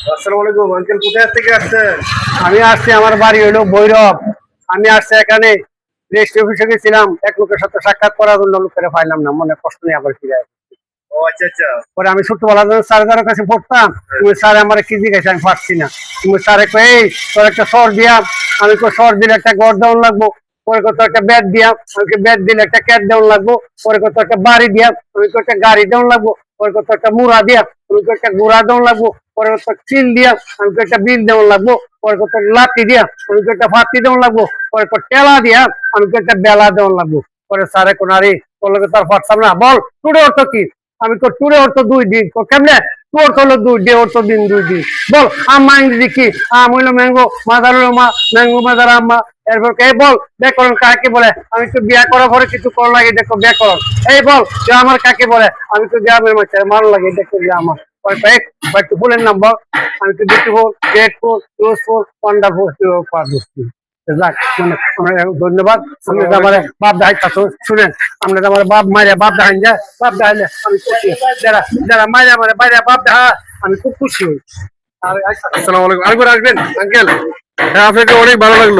আসসালামু আলাইকুম আঙ্কেল, কোথায় থেকে আসছেন? আমি আসছি, আমার বাড়ি হলো ভৈরব। আমি আসছি এখানে রেজিস্ট্রি অফিসে গেছিলাম এক লোকের সাথে সাক্ষাৎ করার জন্য, লোকের পাইলাম না, মনে কষ্ট নিয়ে আবার ফিরে আসি। ও আচ্ছা আচ্ছা। পরে আমি ছোট্টবেলা স্যারের কাছে পড়তাম, তুমি স্যার আমার কি জিজ্ঞাসা আমি পারছি না। তুমি স্যারে কই এই তোর একটা শর দিয়া, আমি কো শর দিলে একটা গড় দেওয়ান লাগবো। পরে কত একটা ব্যাট দিয়া, আমি ব্যাট দিলে একটা ক্যাট দেওয়ান লাগবো। পরে কত একটা বাড়ি দিয়া, আমি একটা গাড়ি দেওয়ান লাগবো। পরে কত একটা মুড়া দিয়া, আমি একটা ঘোড়া দেওয়ান লাগবো। পরে কত চিল দিয়া, আমি একটা বিল দেওয়ান লাগবো। পরে কত লাঠি দিয়া, আমি একটা ফাঁকি দেওয়ান লাগবো। পরে কত টেলা দিয়া, আমি একটা বেলা দেওয়ান লাগবো। পরে স্যারে কোন আরে তোর লগে তার পারতাম না, বল টুডে অর্থ কি? আমি তো টুরে অর্থ 2 দিন, তো কেমনে তোর হলো 2 ডে অর্থ দিন 2 দিন। বল আম্মা ইংরেজি কি? আম হইলো ম্যাঙ্গো, মাদার হইলো মা, ম্যাঙ্গো মাদার আম্মা। এরপর কে বল ব্যাকরণ কাকে বলে? আমি তো বিয়া করার পরে কিছু করার লাগে, দেখো ব্যাকরণ। এই বল আমার কাকে বলে? আমি তো গ্রামের মাঝে মার লাগে, দেখো আমার একটু ফুলের নাম বল। আমি তো বিউটিফুল, গ্রেটফুল, ইউজফুল, ওয়ান্ডারফুল, যাক মানে ধন্যবাদ। আপনি তো আমার বাপ দেখাইতা শুনেন, আপনি তো আমার বাপ মারিয়া বাপ দেখান যায়, বাপ দেখাইলে আমি খুশি হই। যারা যারা মারিয়া মানে বাইরে বাপ দেখা, আমি খুব খুশি হই। আর আসসালামু আলাইকুম, আরেকবার আসবেন আঙ্কেল। হ্যাঁ, আপনাকে অনেক ভালো লাগলো।